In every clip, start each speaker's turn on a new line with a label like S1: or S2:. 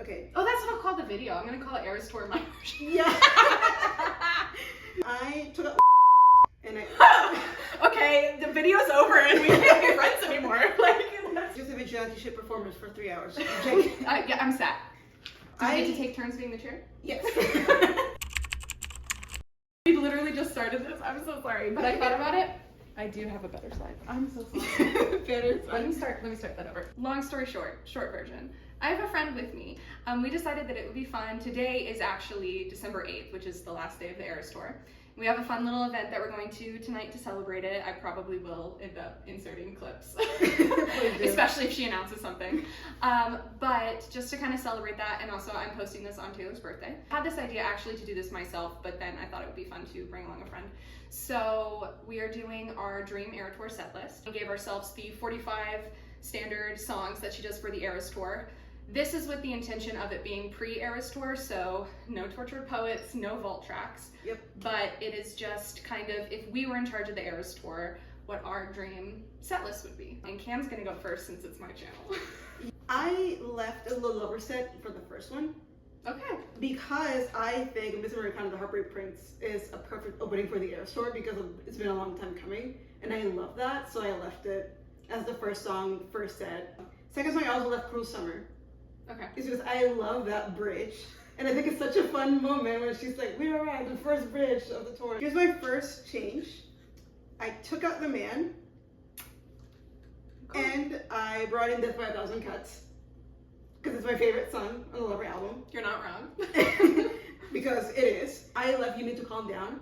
S1: okay.
S2: Oh, that's what I'll call the video. I'm gonna call it Eras Tour my version.
S1: Yeah. I took out and I...
S2: Okay, the video's over and we can't be friends anymore. Like,
S1: just a vigilante shit performance for 3 hours.
S2: yeah, I'm sad. Do we get to take turns being the chair?
S1: Yes.
S2: We literally just started this. I'm so sorry, but I thought about it. I do have a better slide. I'm so sorry.
S1: Better slide.
S2: Let me start that over. Long story short version. I have a friend with me. We decided that it would be fun. Today is actually December 8th, which is the last day of the Eras Tour. We have a fun little event that we're going to tonight to celebrate it. I probably will end up inserting clips, especially if she announces something. But just to kind of celebrate that, and also I'm posting this on Taylor's birthday. I had this idea actually to do this myself, but then I thought it would be fun to bring along a friend. So we are doing our Dream Era Tour set list. We gave ourselves the 45 standard songs that she does for the Eras Tour. This is with the intention of it being pre-Eras Tour, so no Tortured Poets, no vault tracks.
S1: Yep.
S2: But it is just kind of, if we were in charge of the Eras Tour, what our dream set list would be. And Cam's gonna go first since it's my channel.
S1: I left a little lover set for the first one.
S2: Okay.
S1: Because I think Miss Americana of the Heartbreak Prince is a perfect opening for the Eras Tour because it's been a long time coming. And I love that, so I left it as the first song, first set. Second song, I also left Cruel Summer.
S2: Okay.
S1: It's because I love that bridge. And I think it's such a fun moment when she's like, we arrived, the first bridge of the tour. Here's my first change. I took out The Man. Cool. And I brought in Death by a Thousand Cuts. Because it's my favorite song on the Lover album.
S2: You're not wrong.
S1: Because it is. I love You Need to Calm Down.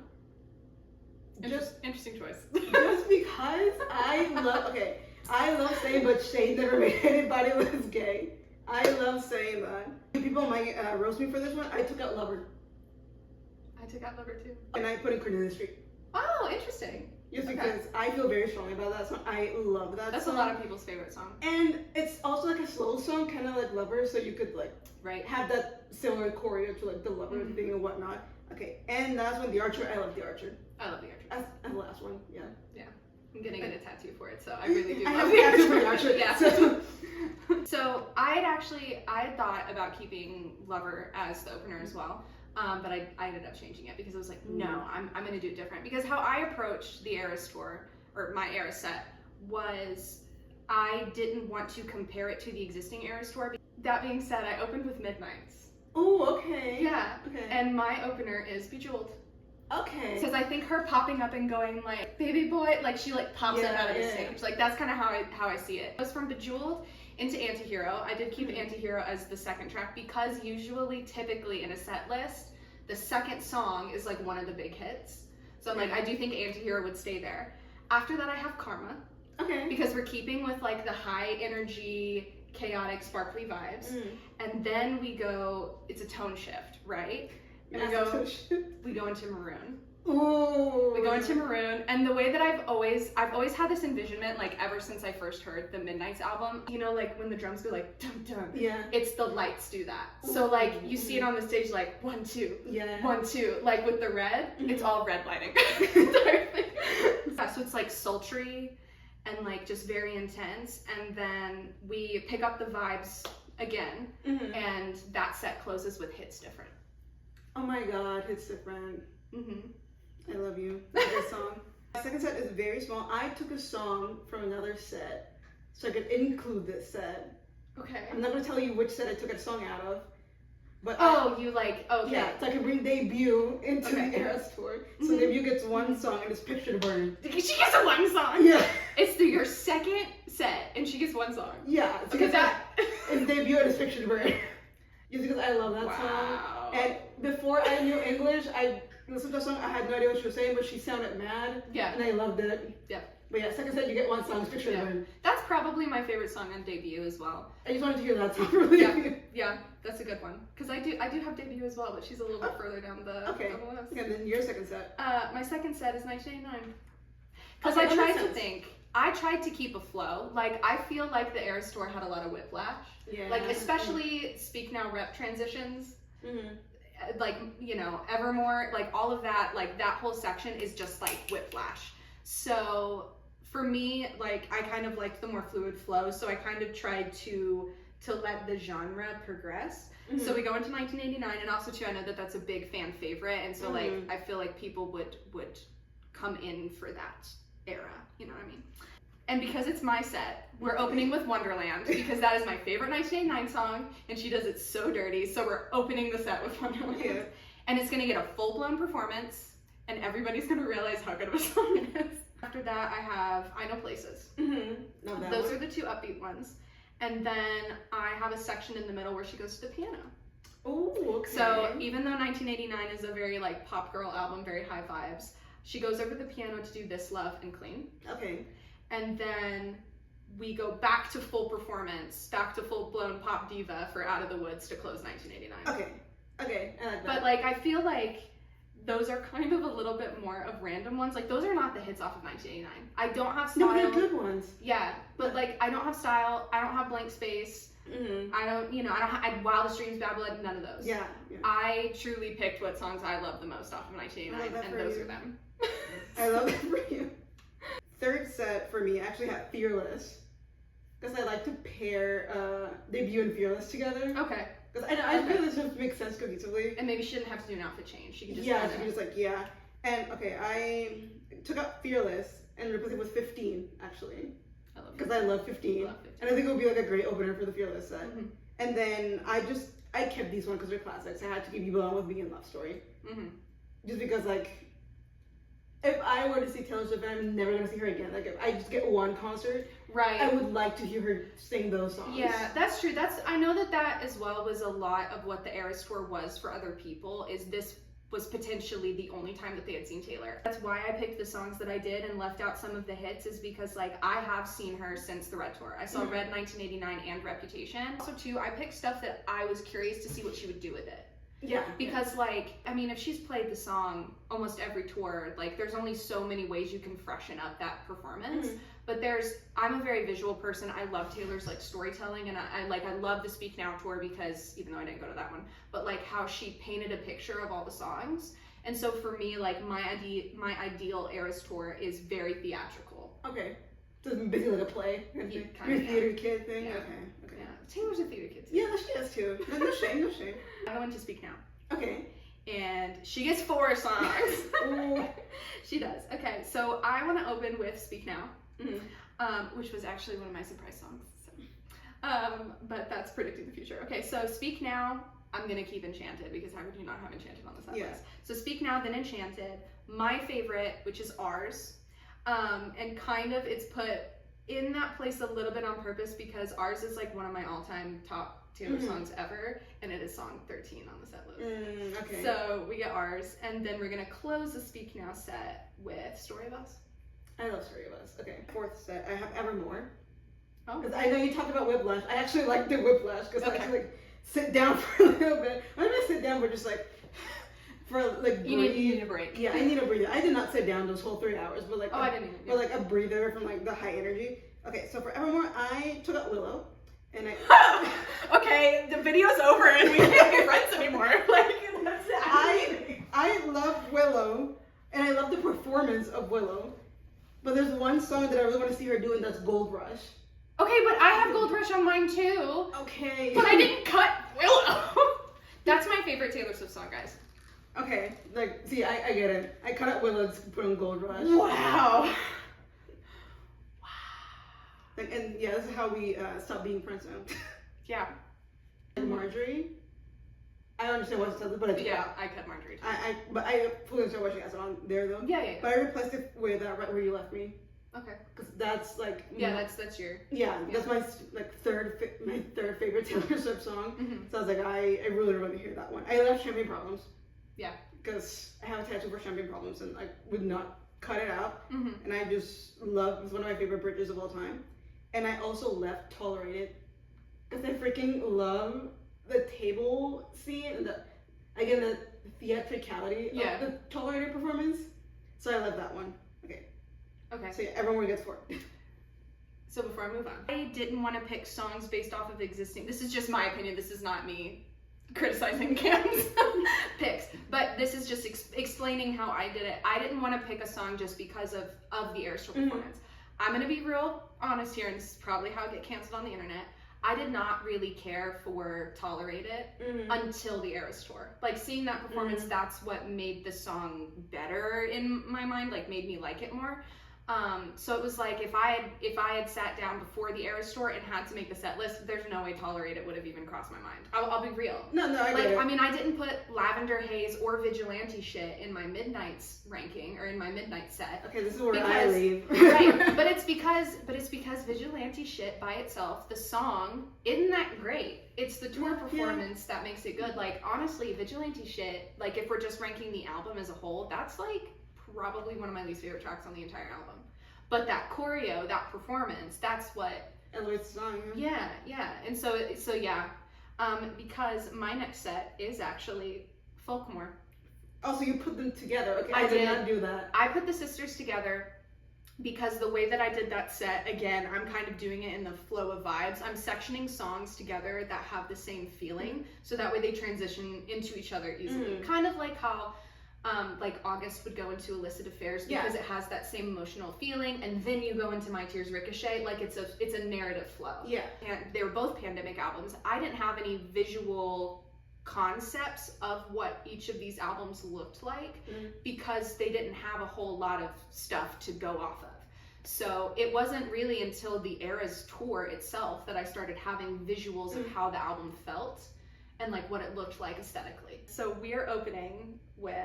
S2: Interesting choice.
S1: Just because I love saying, but Shade never made anybody less gay. I love saying that. People might roast me for this one. I took out Lover.
S2: I took out Lover too.
S1: And I put in Cornelia Street.
S2: Oh, interesting.
S1: Just because I feel very strongly about that song. I love that
S2: That's
S1: song.
S2: a lot of people's favorite song.
S1: And it's also like a slow song, kind of like Lover, so you could like have that similar choreo to like the Lover thing and whatnot. Okay, and last one, The Archer. I love The Archer.
S2: I love The Archer.
S1: That's the last one, yeah.
S2: Yeah. I'm gonna get a tattoo for it, so I really do
S1: I
S2: love
S1: have
S2: The
S1: a tattoo
S2: Archer.
S1: for The Archer.
S2: Yeah. So I had thought about keeping Lover as the opener as well, but I ended up changing it because I was like, no, I'm gonna do it different. Because how I approached the Eras Tour, or my Eras set, was I didn't want to compare it to the existing Eras Tour. That being said, I opened with Midnights.
S1: Oh, okay.
S2: Yeah.
S1: Okay.
S2: And my opener is Bejeweled.
S1: Okay.
S2: Because I think her popping up and going like, baby boy, like she like pops up out of the stage. Like that's kind of how I see it. It was from Bejeweled into Antihero. I did keep Antihero as the second track because typically in a set list, the second song is like one of the big hits. So I'm like, I do think Antihero would stay there. After that I have Karma.
S1: Okay.
S2: Because we're keeping with like the high energy, chaotic, sparkly vibes. And then we go, it's a tone shift, right? And we go into Maroon.
S1: Ooh.
S2: We go into Maroon, and the way that I've always had this envisionment, like ever since I first heard the Midnights album, you know, like when the drums go like dum dum, it's the lights do that. So like you see it on the stage like 1 2, 1 2, like with the red, it's all red lighting. So it's like sultry and like just very intense, and then we pick up the vibes again, and that set closes with Hits Different.
S1: Oh my god, Hits Different. I love you. Good song. My second set is very small. I took a song from another set so I could include this set.
S2: Okay.
S1: I'm not gonna tell you which set I took a song out of. But
S2: yeah,
S1: so I can bring Debut into the Eras Tour. So Debut gets one song and it's Picture to Burn.
S2: She gets one song.
S1: Yeah.
S2: It's your second set and she gets one song.
S1: Yeah.
S2: Because
S1: it's Debut and it's Picture to Burn. Just because I love that song. And before I knew English, I listened to the song. I had no idea what she was saying, but she sounded mad. Yeah. And I loved it. Yeah. But yeah, second set you get one song, it's Picture to Burn.
S2: That's probably my favorite song on Debut as well.
S1: I just wanted to hear that song really.
S2: Yeah, that's a good one. Because I do have Debut as well, but she's a little bit further down the list.
S1: And then your second set.
S2: My second set is 1989. Because I tried to keep a flow. Like, I feel like the Eras Tour had a lot of whiplash. Yeah. Like, especially Speak Now rep transitions. Like, you know, Evermore, like all of that, like that whole section is just like whiplash. So for me, like I kind of liked the more fluid flow. So I kind of tried to to let the genre progress. So we go into 1989, and also too, I know that that's a big fan favorite, and so like I feel like people would come in for that era, you know what I mean? And because it's my set, we're opening with Wonderland, because that is my favorite 1989 song, and she does it so dirty, so we're opening the set with Wonderland. Yeah. And it's gonna get a full-blown performance, and everybody's gonna realize how good of a song it is. After that, I have I Know Places. Those are the two upbeat ones. And then I have a section in the middle where she goes to the piano.
S1: Oh, okay.
S2: So even though 1989 is a very like pop girl album, very high vibes, she goes over the piano to do This Love and Clean.
S1: Okay.
S2: And then we go back to full performance, back to full-blown pop diva for Out of the Woods to close 1989.
S1: Okay, I like that.
S2: But like, I feel like those are kind of a little bit more of random ones. Like, those are not the hits off of 1989. I don't have style.
S1: No, they're good ones.
S2: Yeah, but like, I don't have style. I don't have Blank Space. I don't, you know, I don't have Wildest Dreams, Bad Blood, none of those.
S1: Yeah.
S2: I truly picked what songs I love the most off of 1989, and those are them.
S1: I love that for you. Third set for me, I actually have Fearless, because I like to pair Debut and Fearless together.
S2: Okay.
S1: Because I feel this just makes sense cohesively.
S2: And maybe she didn't have to do an outfit change. She could just
S1: she could just like, And okay, I took out Fearless and replaced it with 15, actually.
S2: I love
S1: because I love 15. And I think it would be like a great opener for the Fearless set. And then I kept these ones because they're classics. I had to keep You Belong With Me and Love Story. Just because like, if I were to see Taylor Swift and I'm never going to see her again, like if I just get one concert, I would like to hear her sing those songs.
S2: Yeah, that's true. I know that as well was a lot of what the Eras Tour was for other people, is this was potentially the only time that they had seen Taylor. That's why I picked the songs that I did and left out some of the hits, is because like I have seen her since the Red Tour. I saw Red 1989 and Reputation. Also too, I picked stuff that I was curious to see what she would do with it.
S1: Yeah.
S2: Because like, I mean, if she's played the song almost every tour, like there's only so many ways you can freshen up that performance. But I'm a very visual person. I love Taylor's like storytelling, and I love the Speak Now tour, because even though I didn't go to that one, but like how she painted a picture of all the songs. And so for me, like my ideal Eras tour is very theatrical.
S1: Okay. So it's basically like a play.
S2: Yeah,
S1: your theater kid thing.
S2: Yeah.
S1: Okay.
S2: Yeah. Taylor's a theater kid too.
S1: Yeah, she is too. No shame.
S2: I go into Speak Now.
S1: Okay.
S2: And she gets 4 songs. She does. Okay, so I want to open with Speak Now, which was actually one of my surprise songs. So. But that's predicting the future. Okay, so Speak Now, I'm going to keep Enchanted, because how could you not have Enchanted on the set list? So Speak Now, then Enchanted. My favorite, which is Ours. And kind of it's put in that place a little bit on purpose, because Ours is like one of my all-time top Taylor songs ever, and it is song 13 on the set list.
S1: Okay.
S2: So we get Ours, and then we're gonna close the Speak Now set with Story of Us.
S1: I love Story of Us. Okay. Fourth set, I have Evermore.
S2: Oh.
S1: Because I know you talked about Whiplash. I actually like the Whiplash, because I actually like sit down for a little bit. I don't sit down for just like breathe.
S2: You need a break.
S1: Yeah, I need a breather. I did not sit down those whole 3 hours, but like
S2: I didn't either.
S1: But like a breather from like the high energy. Okay, so for Evermore, I took out Willow. And
S2: okay, the video's over and we can't be friends anymore. Like, that's
S1: I love Willow, and I love the performance of Willow. But there's one song that I really want to see her do, and that's Gold Rush.
S2: Okay, but I have Gold Rush on mine too.
S1: Okay.
S2: But I didn't cut Willow. That's my favorite Taylor Swift song, guys.
S1: Okay, like, see, I get it. I cut out Willow to put on Gold Rush.
S2: Wow.
S1: Like, and yeah, this is how we stop being friends now.
S2: Yeah.
S1: And Marjorie, I understand what she said, but
S2: I cut Marjorie too.
S1: But I fully understand what she has on there though.
S2: Yeah.
S1: But I replaced it with Right Where You Left Me.
S2: Okay.
S1: Because that's like.
S2: That's your.
S1: Yeah, that's my like third favorite Taylor Swift song. So I was like, I really want to hear that one. I love Champagne Problems. Yeah. Because I have a tattoo for Champagne Problems, and I would not cut it out. And I just love. It's one of my favorite bridges of all time. And I also left Tolerated, because I freaking love the table scene and the theatricality of the Tolerated performance. So I love that one. Okay. So yeah, everyone gets 4.
S2: So before I move on, I didn't want to pick songs based off of existing. This is just my opinion. This is not me criticizing Cam's picks, but this is just explaining how I did it. I didn't want to pick a song just because of the Eras Tour performance. I'm going to be real honest here, and this is probably how I get canceled on the internet. I did not really care for Tolerate It until the Eras tour. Like seeing that performance, that's what made the song better in my mind, like made me like it more. So it was like if I had sat down before the Eras tour and had to make the set list, there's no way Tolerate It would have even crossed my mind. I'll be real.
S1: No, I get it.
S2: I mean, I didn't put Lavender Haze or Vigilante Shit in my Midnight's ranking or in my Midnight set.
S1: Okay, this is where I leave.
S2: Right, but it's because Vigilante Shit by itself, the song isn't that great. It's the tour performance that makes it good. Like honestly, Vigilante Shit, like if we're just ranking the album as a whole, that's like probably one of my least favorite tracks on the entire album. But that choreo, that performance, that's what
S1: elevates the song.
S2: Yeah. And so yeah. Because my next set is actually Folkmore.
S1: Oh, so you put them together. Okay, I did not do that.
S2: I put the sisters together because the way that I did that set, again, I'm kind of doing it in the flow of vibes. I'm sectioning songs together that have the same feeling, so that way they transition into each other easily. Kind of like how like August would go into Illicit Affairs because it has that same emotional feeling, and then you go into My Tears Ricochet, like it's a narrative flow. Yeah. And they were both pandemic albums. I didn't have any visual concepts of what each of these albums looked like because they didn't have a whole lot of stuff to go off of. So it wasn't really until the Eras tour itself that I started having visuals of how the album felt and like what it looked like aesthetically. So we're opening with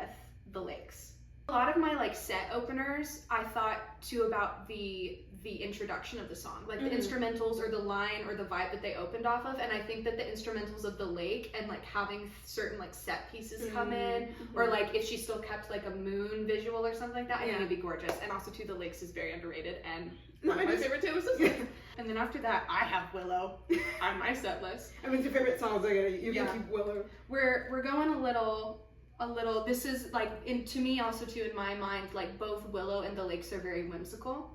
S2: The Lakes. A lot of my like set openers, I thought too about the introduction of the song, like the instrumentals or the line or the vibe that they opened off of, and I think that the instrumentals of The Lake and like having certain like set pieces come in, or like if she still kept like a moon visual or something like that, I think it'd be gorgeous. And also too, The Lakes is very underrated and one of my favorite Taylor Swift songs. And then after that, I have Willow on my set list.
S1: I mean, it's your favorite songs. I get it. You can keep Willow.
S2: We're going a little. This is like to me also too in my mind, like both Willow and The Lakes are very whimsical.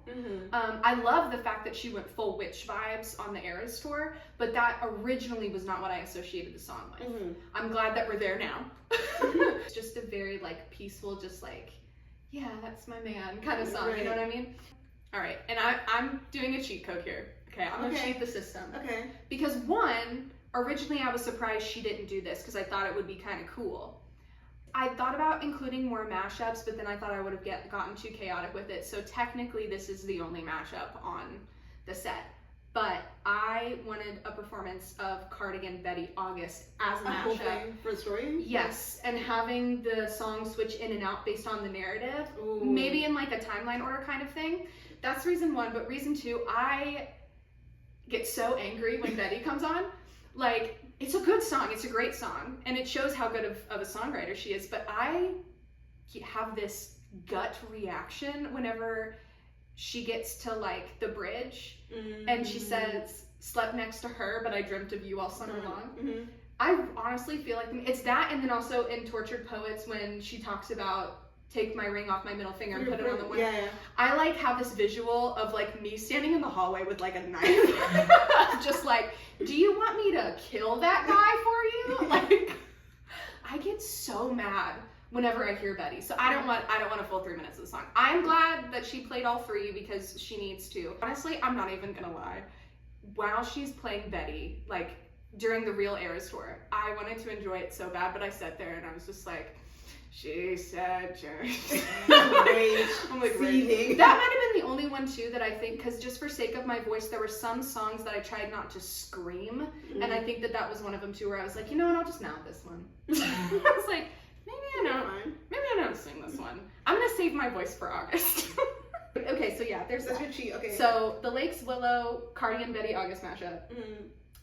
S2: I love the fact that she went full witch vibes on the Eras tour, but that originally was not what I associated the song with. I'm glad that we're there now. It's just a very like peaceful, just like, yeah, that's my man kind of song. Right. You know what I mean? All right, and I'm doing a cheat code here. Okay, I'm gonna cheat the system. Okay. Because one, originally I was surprised she didn't do this because I thought it would be kind of cool. I thought about including more mashups, but then I thought I would have gotten too chaotic with it. So technically this is the only mashup on the set. But I wanted a performance of Cardigan, Betty, August as a mashup.
S1: For the story?
S2: Yes, and having the song switch in and out based on the narrative. Maybe in like a timeline order kind of thing. That's reason one, but reason two, I get so angry when Betty comes on. Like, it's a good song, it's a great song, and it shows how good of a songwriter she is, but I have this gut reaction whenever she gets to like the bridge and she says, slept next to her, but I dreamt of you all summer long. I honestly feel like it's that, and then also in Tortured Poets when she talks about take my ring off my middle finger and put it on the one. I like have this visual of like me standing in the hallway with like a knife. Just like, do you want me to kill that guy for you? Like, I get so mad whenever I hear Betty. So I don't want a full 3 minutes of the song. I'm glad that she played all three because she needs to. Honestly, I'm not even gonna lie. While she's playing Betty, like during the real Eras tour, I wanted to enjoy it so bad, but I sat there and I was just like, she said, I'm like, seething. That might have been the only one too that I think, because just for sake of my voice, there were some songs that I tried not to scream, and I think that was one of them too, where I was like, you know what, I'll just mouth this one. I was like, maybe I don't sing this one. I'm gonna save my voice for August. Okay, so yeah, there's that.
S1: Okay.
S2: So The Lakes, Willow, Cardigan, Betty, August mashup.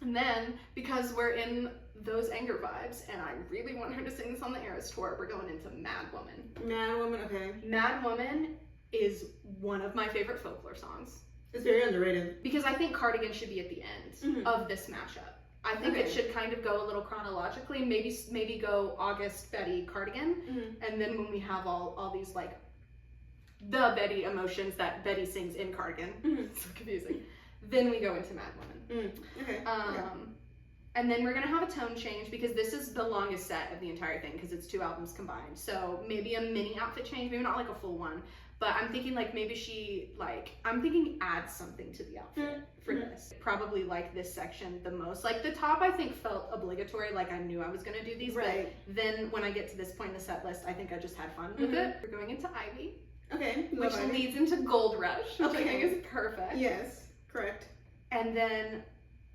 S2: And then, because we're in those anger vibes, and I really want her to sing this on the Eras tour, we're going into Mad Woman.
S1: Mad Woman, okay.
S2: Mad Woman is one of my favorite folklore songs.
S1: It's very underrated.
S2: Because I think Cardigan should be at the end of this mashup. I think it should kind of go a little chronologically, maybe go August, Betty, Cardigan, and then when we have all these like the Betty emotions that Betty sings in Cardigan, it's so confusing, then we go into Mad Woman.
S1: Okay.
S2: And then we're gonna have a tone change because this is the longest set of the entire thing because it's 2 albums combined. So maybe a mini outfit change, maybe not like a full one, But I'm thinking like maybe I'm thinking add something to the outfit for this. Probably like this section the most. Like the top I think felt obligatory, like I knew I was gonna do these, but then when I get to this point in the set list, I think I just had fun with it. We're going into Ivy.
S1: Okay.
S2: Which leads into Gold Rush, which I think is perfect.
S1: Yes, correct.
S2: And then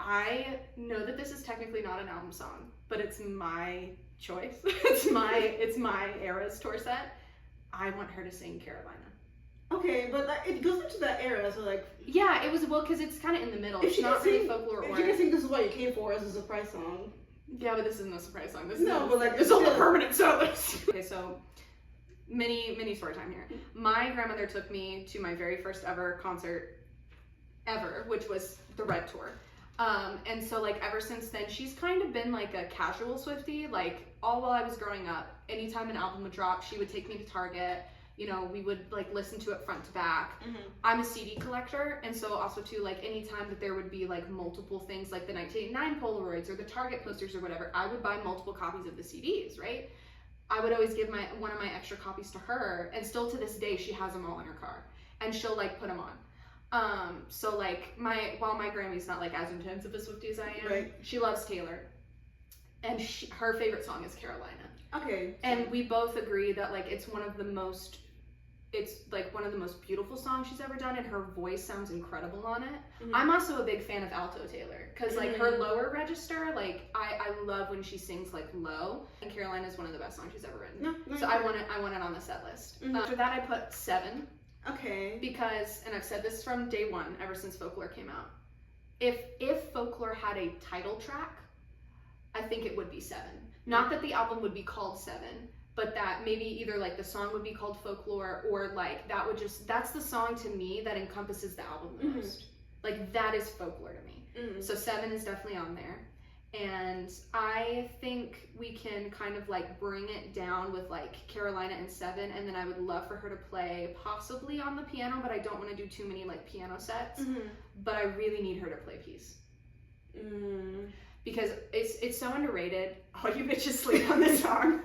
S2: I know that this is technically not an album song, but it's my choice. it's my Eras tour set. I want her to sing Carolina.
S1: Okay, but it goes into that era, so like...
S2: Yeah, it was, well, because it's kind of in the middle. It's not really folklore or...
S1: If you can sing This Is What You Came For as a surprise song.
S2: Yeah, but this isn't a surprise song. This
S1: is
S2: all the permanent set list. Okay, so mini story time here. My grandmother took me to my very first ever concert ever, which was the Red Tour. And so like ever since then, she's kind of been like a casual Swiftie. Like all while I was growing up, anytime an album would drop, she would take me to Target. You know, we would like listen to it front to back. I'm a CD collector, and so also too, like anytime that there would be like multiple things like the 1989 Polaroids or the Target posters or whatever, I would buy multiple copies of the CDs, right? I would always give one of my extra copies to her, and still to this day she has them all in her car, and she'll like put them on. So like while my Grammy's not like as intense of a Swiftie as I am, she loves Taylor, and her favorite song is Carolina.
S1: Okay.
S2: And we both agree that like it's one of the most beautiful songs she's ever done, and her voice sounds incredible on it. I'm also a big fan of alto Taylor, because like her lower register, like I love when she sings like low, and Carolina is one of the best songs she's ever written. So I want it on the set list. After that I put 7.
S1: Okay.
S2: Because, and I've said this from day one, ever since Folklore came out, if Folklore had a title track, I think it would be 7. Not that the album would be called 7, but that maybe either like the song would be called Folklore, or like that's the song to me that encompasses the album the most. Like that is Folklore to me. So 7 is definitely on there. And I think we can kind of like bring it down with like Carolina and 7, and then I would love for her to play possibly on the piano, but I don't want to do too many like piano sets. But I really need her to play Peace. Because it's so underrated. All you bitches sleep on this song.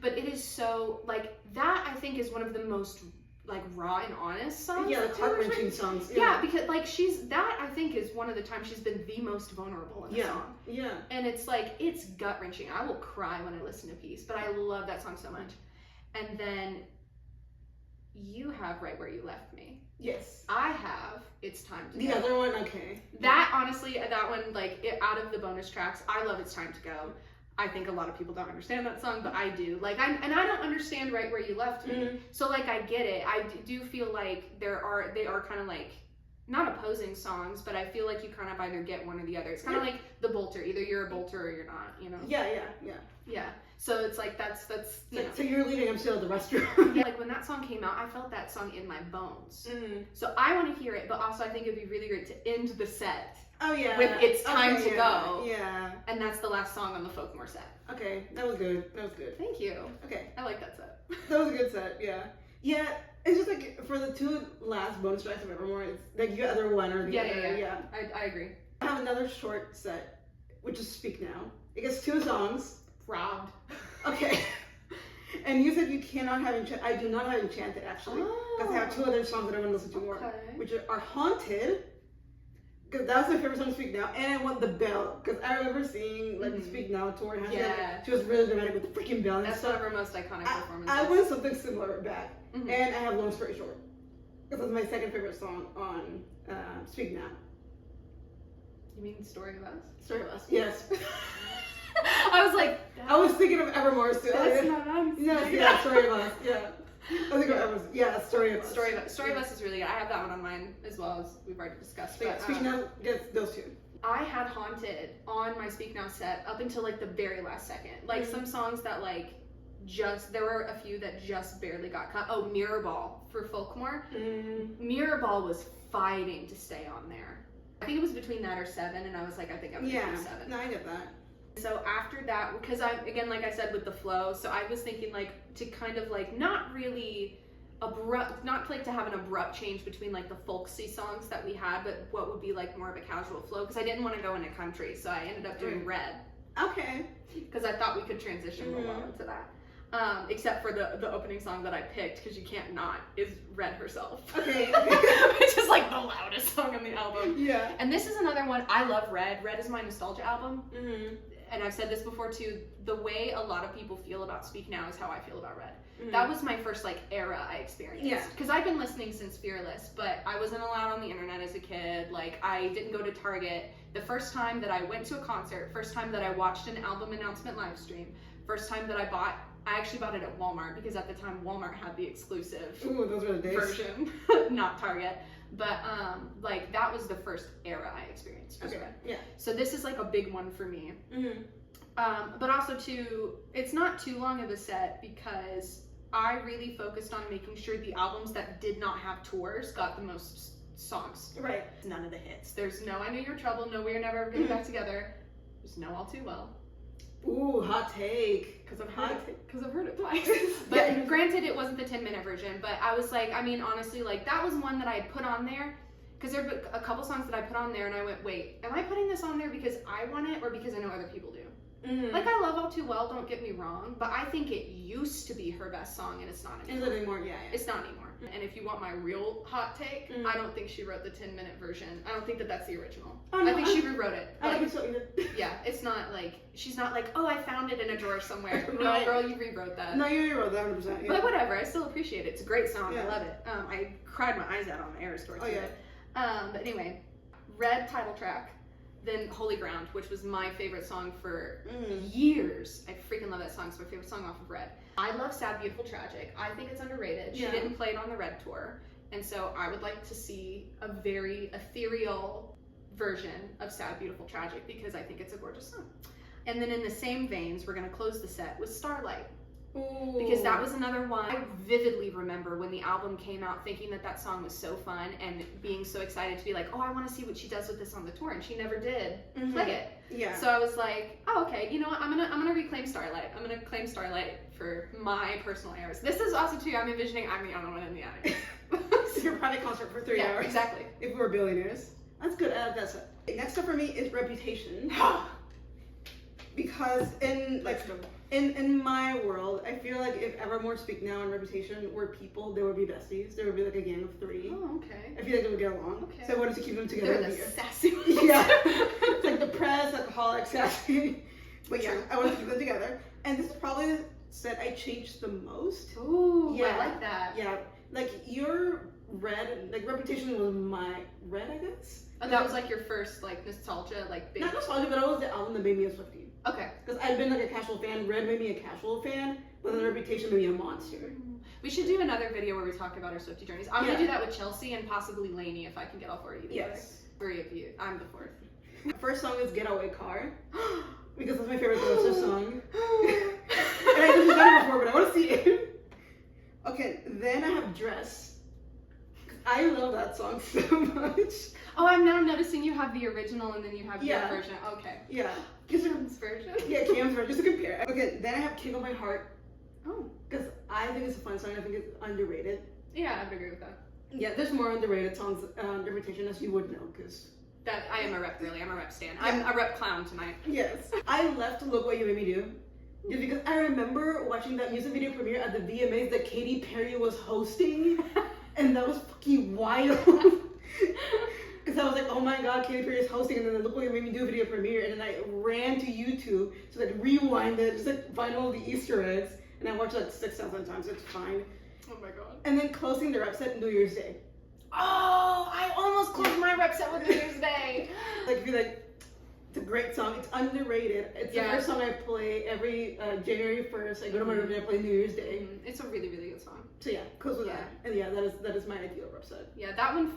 S2: But it is so, like, that I think is one of the most, like, raw and honest songs.
S1: Yeah, like heart-wrenching songs.
S2: Yeah, because, like, that I think is one of the times she's been the most vulnerable in a song. Yeah. And it's, like, it's gut-wrenching. I will cry when I listen to Peace, but I love that song so much. And then you have Right Where You Left Me.
S1: Yes.
S2: I have It's Time to Go.
S1: The other one, okay.
S2: That, honestly, that one, like, out of the bonus tracks, I love It's Time to Go. I think a lot of people don't understand that song, but I do. Like, I don't understand Right Where You Left Me. So, like, I get it. I do feel like they are kind of like, not opposing songs, but I feel like you kind of either get one or the other. It's kind of like the bolter. Either you're a bolter or you're not, you know? Yeah. So it's like, that's you know.
S1: So you're leaving him still at the restroom.
S2: Yeah, like when that song came out, I felt that song in my bones. So I want to hear it, but also I think it'd be really great to end the set.
S1: Oh yeah.
S2: With It's Time to Go.
S1: Yeah.
S2: And that's the last song on the Folkmore set.
S1: Okay, that was good.
S2: Thank you.
S1: Okay.
S2: I like that set.
S1: That was a good set, yeah. Yeah, it's just like, for the 2 last bonus tracks of Evermore, it's like you either one or the other. Yeah.
S2: I agree.
S1: I have another short set, which is Speak Now. It gets 2 songs.
S2: Robbed.
S1: Okay. And you said you cannot have Enchanted. I do not have Enchanted, actually. Because I have 2 other songs that I want to listen to more. Which are Haunted, because that's my favorite song to Speak Now, and I want The Bell, because I remember seeing like the Speak Now tour. She was really dramatic with the freaking bell.
S2: That's one of her most iconic performances.
S1: I want something similar back. And I have Long Story Short, because that's my second favorite song on Speak Now.
S2: You mean Story of Us?
S1: Story of Us, yes.
S2: I was like,
S1: I was thinking of Evermore too.
S2: That's not on.
S1: Yeah, Story of Us, yeah. I think Story of Us.
S2: Story of Us is really good. I have that one on mine as well, as we've already discussed.
S1: But Speak Now gets those 2.
S2: I had Haunted on my Speak Now set up until like the very last second. Like some songs that like there were a few that just barely got cut. Oh, Mirror Ball for Folkmore. Mirror Ball was fighting to stay on there. I think it was between that or 7, and I was like, I think I'm gonna do 7.
S1: No, I get that.
S2: So after that, because again, like I said, with the flow, so I was thinking like to kind of like not really abrupt, not like to have an abrupt change between like the folksy songs that we had, but what would be like more of a casual flow, because I didn't want to go into country, so I ended up doing Red.
S1: Okay.
S2: Because I thought we could transition real well into that. except for the opening song that I picked, because you can't not, is Red herself.
S1: Okay.
S2: Which is like the loudest song on the album.
S1: Yeah.
S2: And this is another one. I love Red. Red is my nostalgia album.
S1: Mm-hmm.
S2: And I've said this before too, the way a lot of people feel about Speak Now is how I feel about Red.
S1: Mm-hmm.
S2: That was my first like era I experienced.
S1: Yeah.
S2: Because I've been listening since Fearless, but I wasn't allowed on the internet as a kid. Like, I didn't go to Target. The first time that I went to a concert, first time that I watched an album announcement live stream, first time that I actually bought it at Walmart, because at the time Walmart had the exclusive
S1: those were the days.
S2: version, not Target. But like, that was the first era I experienced.
S1: Okay.
S2: Red.
S1: Yeah.
S2: So this is like a big one for me.
S1: Mm-hmm.
S2: But also too, it's not too long of a set, because I really focused on making sure the albums that did not have tours got the most songs.
S1: Right.
S2: None of the hits. There's no I Know You're Trouble, no We're Never Ever Getting Back Together. There's no All Too Well.
S1: Ooh, hot take.
S2: Because I've heard it twice. But granted, it wasn't the 10-minute version, but I was like, I mean, honestly, like, that was one that I put on there, because there were a couple songs that I put on there, and I went, wait, am I putting this on there because I want it, or because I know other people do?
S1: Mm-hmm.
S2: Like, I love All Too Well, don't get me wrong, but I think it used to be her best song, and it's not anymore.
S1: Is it anymore? Yeah.
S2: It's not anymore. And if you want my real hot take, I don't think she wrote the 10-minute version. I don't think that that's the original.
S1: Oh, no,
S2: I think she rewrote it.
S1: I
S2: Like,
S1: think so either.
S2: yeah, it's not like, she's not like, oh, I found it in a drawer somewhere. No,
S1: Right.
S2: girl, you rewrote that.
S1: No, you wrote that 100%. Yeah.
S2: But whatever, I still appreciate it. It's a great song.
S1: Yeah.
S2: I love it. I cried my eyes out on the Eras tour.
S1: Oh, yeah.
S2: But anyway, Red title track, then Holy Ground, which was my favorite song for years. I freaking love that song. It's my favorite song off of Red. I love Sad, Beautiful, Tragic. I think it's underrated. She didn't play it on the Red tour. And so I would like to see a very ethereal version of Sad, Beautiful, Tragic, because I think it's a gorgeous song. And then in the same veins, we're going to close the set with Starlight.
S1: Ooh.
S2: Because that was another one I vividly remember when the album came out, thinking that that song was so fun and being so excited to be like, oh, I want to see what she does with this on the tour, and she never did play it.
S1: Yeah.
S2: So I was like, oh, okay, you know what? I'm gonna reclaim Starlight. I'm gonna claim Starlight for my personal eras. This is also too. I'm envisioning I'm the only one in the audience.
S1: So your private concert for 3 hours.
S2: Exactly.
S1: If we were billionaires. That's good. That's it. Next up for me is Reputation. Because in my world, I feel like if Evermore, Speak Now, and Reputation were people, they would be besties. There would be like a gang of 3.
S2: Oh, okay.
S1: I feel like they would get along.
S2: Okay.
S1: So I wanted to keep them together.
S2: They're the sassy ones.
S1: Yeah. It's like depressed, alcoholic, sassy. But yeah, I wanted to keep them together. And this is probably the set I changed the most.
S2: Ooh,
S1: yeah.
S2: I like that.
S1: Yeah. Like your Red, like Reputation was my Red, I guess.
S2: Oh, that was like your first like nostalgia, like big.
S1: Not nostalgia, but it was the album that made me a Swiftie.
S2: Okay.
S1: Because I'd been like a casual fan. Red made me a casual fan, but then Reputation made me a monster.
S2: We should do another video where we talk about our Swiftie journeys. I'm gonna do that with Chelsea and possibly Lainey if I can get all 4 of you together.
S1: Yes.
S2: 3 of you. I'm the 4th.
S1: My first song is Getaway Car. Because that's my favorite Taylor song. And I just done it before, but I want to see it. Okay, then I have Dress. I love that song so much.
S2: Oh, I'm now noticing you have the original and then you have your
S1: Yeah.
S2: version. Okay.
S1: Yeah.
S2: Cam's version?
S1: Yeah, Cam's version, just to compare. Okay, then I have King of My Heart.
S2: Oh.
S1: Because I think it's a fun song. I think it's underrated.
S2: Yeah, I would agree with that.
S1: Yeah, there's more underrated songs on Reputation, as you would know, because...
S2: That I am a rep, really. I'm a rep stan. I'm a rep clown tonight.
S1: Yes. I left Look What You Made Me Do. Just because I remember watching that music video premiere at the VMAs that Katy Perry was hosting. And that was fucking wild. Because I was like, oh my god, Katy Perry is hosting, and then Look What You Made Me Do video premiere, and then I ran to YouTube to like rewind it, just like find all the Easter eggs, and I watched it like 6,000 times, so it's fine.
S2: Oh my god.
S1: And then closing the rep set, New Year's Day.
S2: Oh, I almost closed my rep set with New Year's Day.
S1: Like, be like, it's a great song. It's underrated. It's the first song I play every January 1st. I go to my room and I play New Year's Day.
S2: It's a really, really good song.
S1: So yeah, close with that. And yeah, that is my ideal rep set.
S2: Yeah, that one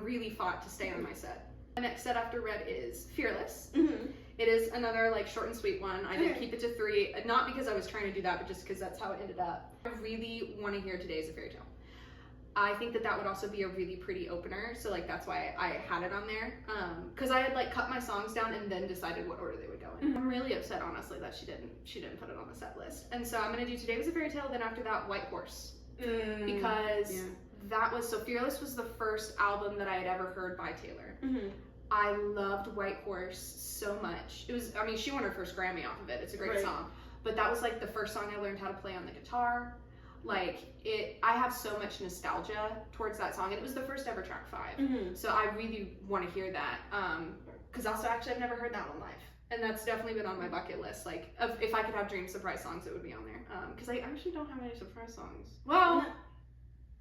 S2: really fought to stay on my set. The next set after Red is Fearless.
S1: Mm-hmm.
S2: It is another like short and sweet one. I did keep it to 3, not because I was trying to do that, but just because that's how it ended up. I really want to hear Today Is a Fairy Tale. I think that would also be a really pretty opener, so like that's why I had it on there. Because I had like cut my songs down and then decided what order they would go in. I'm really upset, honestly, that she didn't put it on the set list. And so I'm gonna do Today Was a Fairy Tale, then after that White Horse, because that was Fearless was the first album that I had ever heard by Taylor. I loved White Horse so much. It was, I mean, she won her first Grammy off of it. It's a great song. but that was like the first song I learned how to play on the guitar. Like I have so much nostalgia towards that song, and it was the first ever track 5. So I really want to hear that. Because also, actually, I've never heard that one live, and that's definitely been on my bucket list. Like, if I could have dream surprise songs, it would be on there. Because I actually don't have any surprise songs. Well,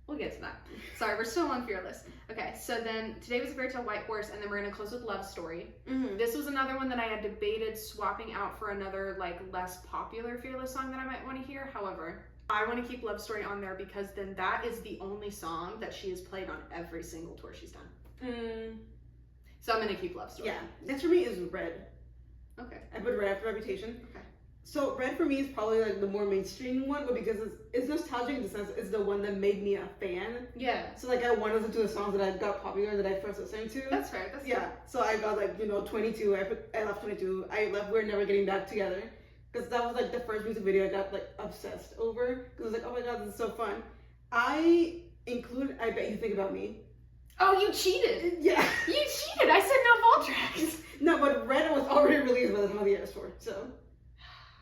S2: we'll get to that. Sorry, we're still on Fearless. Okay, so then today was a fairy tale White Horse, and then we're gonna close with Love Story. This was another one that I had debated swapping out for another like less popular Fearless song that I might want to hear. However, I want to keep Love Story on there because then that is the only song that she has played on every single tour she's done. So I'm gonna keep Love Story.
S1: Yeah, next for me is Red.
S2: Okay.
S1: I put Red after Reputation.
S2: Okay.
S1: So Red for me is probably like the more mainstream one, but because it's nostalgic in the sense it's the one that made me a fan.
S2: Yeah.
S1: So like I want to listen to the songs that I got popular that I first listened to.
S2: That's fair. That's fair.
S1: So I got like 22. I left 22. I left We're Never Getting Back Together because that was like the first music video I got like obsessed over because I was like, oh my god, this is so fun. I include I Bet You Think About Me.
S2: Oh, you cheated.
S1: Yeah.
S2: You cheated. I said no vault tracks.
S1: No, but Red was already released by the time of the Eras Tour, so.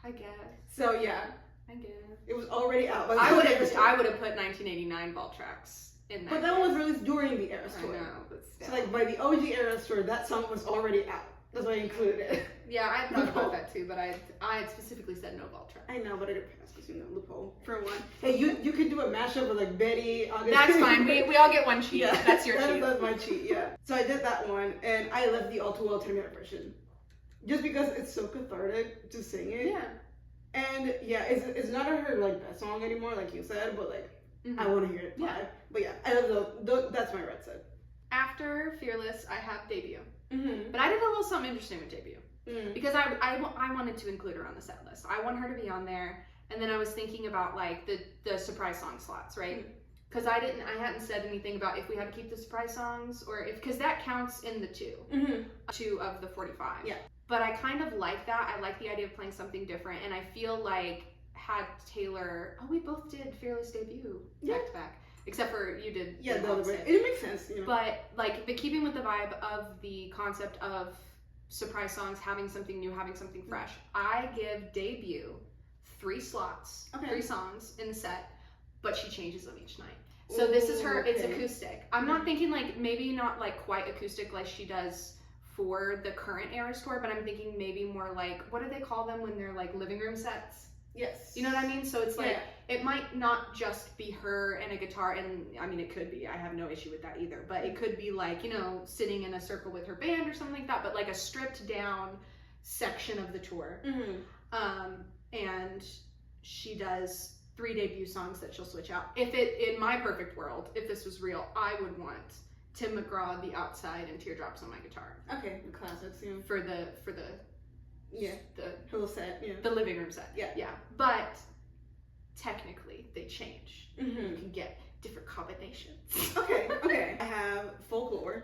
S2: I guess.
S1: So yeah.
S2: I guess.
S1: It was already out. By the
S2: I
S1: time
S2: would
S1: of the Eras Tour.
S2: have put 1989 vault tracks in that.
S1: But that one was released during the Eras Tour.
S2: I know, but still.
S1: So like by the OG Eras Tour, that song was already out. That's why I included it.
S2: Yeah, I thought about that too, but I specifically said no vault track.
S1: I know, but I didn't pass because loophole for one. Hey, you could do a mashup with like Betty. August.
S2: That's fine. We all get one cheat. Yeah, that's your cheat.
S1: That's my cheat. Yeah. So I did that one, and I left the All Too Well 10-minute version, just because it's so cathartic to sing it.
S2: Yeah.
S1: And yeah, it's not her like best song anymore, like you said, but like I want to hear it live.
S2: Yeah.
S1: But yeah, I love that's my Red set.
S2: After Fearless, I have Debut. But I did a little something interesting with Debut. Because I wanted to include her on the set list. I want her to be on there. And then I was thinking about like the surprise song slots, right? Because I hadn't said anything about if we had to keep the surprise songs or because that counts in the 2 of the 45.
S1: Yeah.
S2: But I kind of like that. I like the idea of playing something different. And I feel like had Taylor, we both did Fearless Debut back to back. Except for you did.
S1: Yeah, the other way. It makes sense. You know?
S2: But keeping with the vibe of the concept of surprise songs, having something new, having something fresh, I give Debut 3 slots, 3 songs in the set, but she changes them each night. So this is her, it's acoustic. I'm not thinking like, maybe not like quite acoustic like she does for the current Eras Tour, but I'm thinking maybe more like, what do they call them when they're like living room sets?
S1: Yes.
S2: You know what I mean? So it's like, it might not just be her and a guitar, and I mean, it could be, I have no issue with that either, but it could be like, sitting in a circle with her band or something like that, but like a stripped down section of the tour. And she does 3 debut songs that she'll switch out. In my perfect world, if this was real, I would want Tim McGraw, The Outside, and Teardrops on my guitar.
S1: Okay, the classics,
S2: For the
S1: whole set,
S2: the living room set.
S1: Yeah.
S2: But technically, they change. You can get different combinations.
S1: Okay. I have Folklore.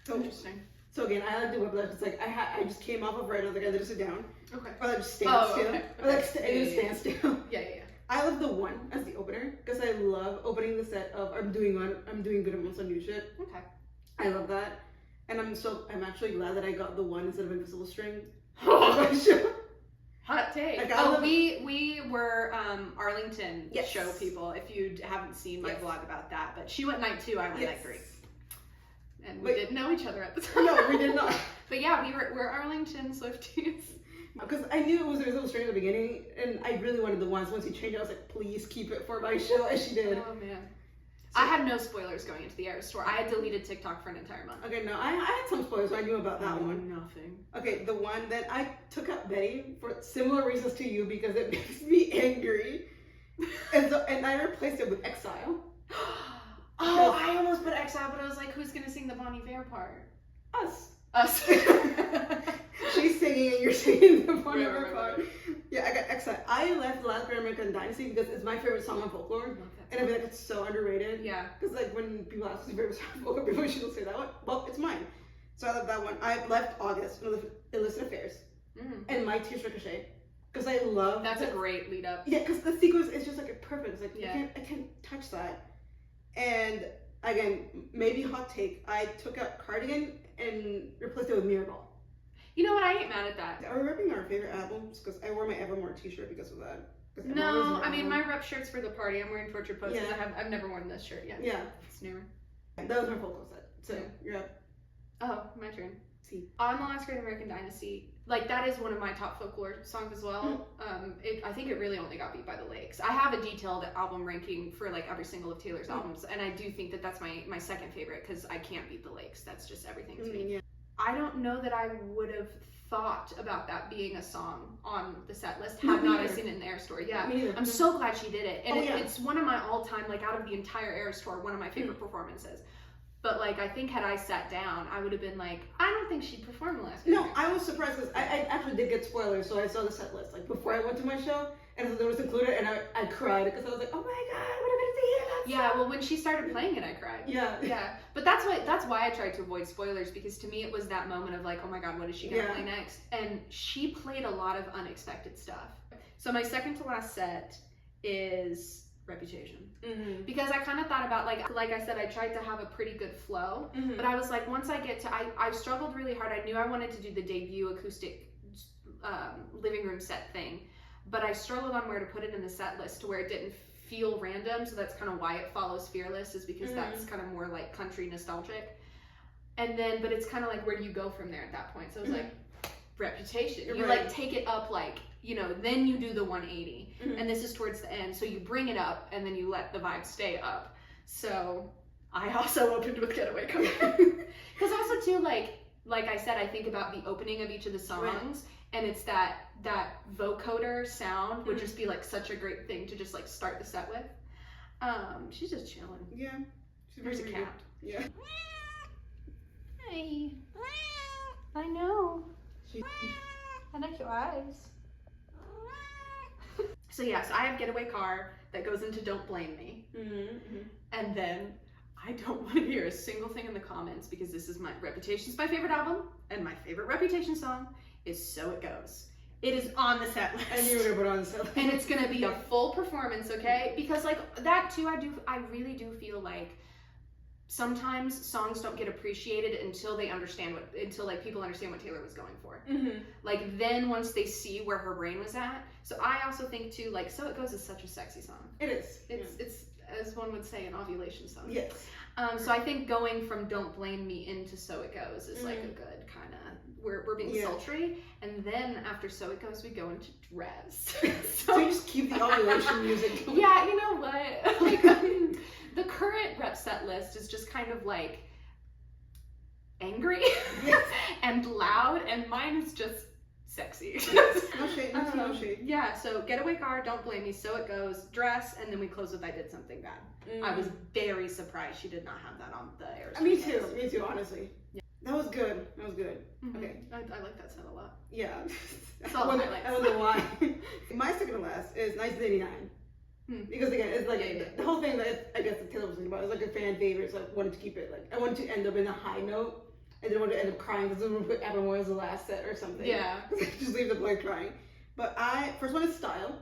S1: So
S2: interesting.
S1: So again, I like the whiplash. It's like I just came off of Red. I was like, I just sit down.
S2: Okay.
S1: Or like just stand still.
S2: Okay.
S1: Or like stand still.
S2: Yeah.
S1: I love the one as the opener because I love opening the set of I'm doing good amongst some new shit.
S2: Okay.
S1: I love that. And I'm actually glad that I got the one instead of Invisible String.
S2: Hot take.
S1: Like,
S2: we were Arlington show people. If you haven't seen my vlog about that, but she went night 2, I went night 3, and we didn't know each other at the time.
S1: No, we did not.
S2: But yeah, we're Arlington Swifties.
S1: Because I knew it was Invisible String at the beginning, and I really wanted the ones. Once he changed it, I was like, please keep it for my show, as she did.
S2: Oh man. So, I had no spoilers going into the Eras Tour. I had deleted TikTok for an entire month.
S1: Okay, no, I had some spoilers, so I knew about that one.
S2: Nothing.
S1: Okay, the one that I took out Betty for similar reasons to you because it makes me angry, and I replaced it with Exile.
S2: I almost put Exile, but I was like, who's gonna sing the Bon Iver part? Us.
S1: She's singing and you're singing the Bon Iver part. Yeah, I got Exile. I left Last Great American Dynasty because it's my favorite song on Folklore. And I feel like it's so underrated. Yeah. Because like when people ask what's your favorite song on Folklore, people usually say that one. Well, it's mine. So I love that one. I left August, Illicit Affairs, and My Tears Ricochet. Because I love
S2: That's a great lead up.
S1: Yeah, because the sequence is just like perfect. It's like I can't touch that. And again, maybe hot take. I took out Cardigan and replaced it with Mirrorball.
S2: You know what? I ain't mad at that.
S1: Are we repping our favorite albums? Because I wore my Evermore t-shirt because of that.
S2: No, I mean, my rep shirt's for the party. I'm wearing Tortured Post because I've never worn this shirt yet.
S1: Yeah.
S2: It's newer.
S1: That was my folklore set. So, you're up.
S2: Oh, my turn.
S1: See.
S2: On The Last Great American Dynasty, like, that is one of my top folklore songs as well. I think it really only got beat by The Lakes. I have a detailed album ranking for, like, every single of Taylor's albums, and I do think that that's my second favorite because I can't beat The Lakes. That's just everything to me.
S1: Yeah.
S2: I don't know that I would have thought about that being a song on the set list had not I seen it in the Eras Tour. Yeah, I'm so glad she did it, and it's one of my all-time, like, out of the entire Eras Tour, one of my favorite performances. But, like, I think had I sat down, I would have been like, I don't think she'd perform the last.
S1: No, I was surprised because I actually did get spoilers, so I saw the set list like before I went to my show, and so there was included, and I cried because I was like, oh my god, what am I gonna see that
S2: Yeah, well, when she started playing it, I cried. Yeah. But that's why I tried to avoid spoilers, because to me it was that moment of like, oh my god, what is she gonna play next? And she played a lot of unexpected stuff. So my second to last set is Reputation. Because I kind of thought about, like I said, I tried to have a pretty good flow, but I was like, once I get to, I struggled really hard. I knew I wanted to do the debut acoustic living room set thing, but I struggled on where to put it in the set list to where it didn't feel random, so that's kind of why it follows Fearless, is because that's kind of more like country nostalgic. And then, but it's kind of like, where do you go from there at that point? So it was like, Reputation. You like take it up, like, you know, then you do the 180, and this is towards the end, so you bring it up and then you let the vibe stay up. So I also opened with Getaway Car. Because also too, like I said, I think about the opening of each of the songs, and it's that vocoder sound would just be like such a great thing to just like start the set with. She's just chilling.
S1: Yeah.
S2: There's a cat.
S1: Yeah.
S2: Hi. I know. I like your eyes. So yes, I have Getaway Car that goes into Don't Blame Me. And then I don't want to hear a single thing in the comments, because this is my Reputation's my favorite album, and my favorite Reputation song is So It Goes. It is on the set list.
S1: And you were gonna put on the set list.
S2: And it's gonna be a full performance, okay? Because like that too, I really do feel like sometimes songs don't get appreciated until like people understand what Taylor was going for. Like then once they see where her brain was at. So I also think too, like So It Goes is such a sexy song.
S1: It is.
S2: It's as one would say, an ovulation song.
S1: Yes.
S2: So I think going from Don't Blame Me into So It Goes is like a good kind of, we're being sultry, and then after So It Goes we go into Dress.
S1: So you just keep the ovulation music going.
S2: Yeah, you know what? Like the current rep set list is just kind of like angry and loud, and mine is just sexy.
S1: No shade, no shade.
S2: Yeah, so Getaway Car, Don't Blame Me, So It Goes, Dress, and then we close with I Did Something Bad. I was very surprised she did not have that on the Eras.
S1: Me too, honestly. Yeah. That was good. Okay.
S2: I like that set a lot.
S1: Yeah.
S2: That's all
S1: I don't know why. My second to last is 1989. Because again, it's like the whole thing that I guess the Taylor was thinking about is like a fan favorite, so I wanted to keep it like, I wanted to end up in a high note. I didn't want to end up crying because I would put Evermore as the last set or something. Yeah. Just leave the boy crying. But first one is Style.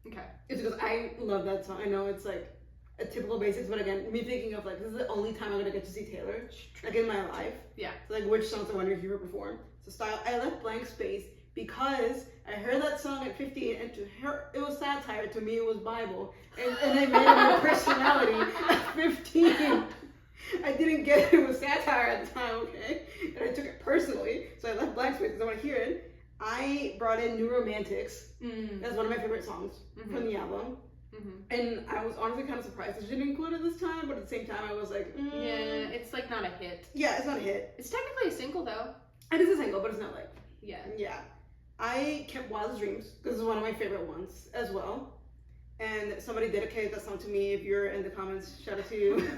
S1: Okay. It's because I love that song. I know it's like a typical basics, but again, me thinking of like, this is the only time I'm gonna get to see Taylor, like in my life. Yeah. So like, which songs I wonder if you would perform. So Style, I left blank space because I heard that song at 15, and to her it was satire. To me, it was Bible, and I made it my personality at 15. I didn't get it was satire at the time, okay? And I took it personally, so I left blank space because I want to hear it. I brought in New Romantics. That's one of my favorite songs from the album. And I was honestly kind of surprised that she didn't include it this time, but at the same time I was like,
S2: yeah, it's like not a hit.
S1: Yeah, it's not a hit.
S2: It's technically a single though.
S1: It is a single, but it's not like,
S2: yeah.
S1: I kept Wildest Dreams because it's one of my favorite ones as well. And somebody dedicated that song to me. If you're in the comments, shout out to you.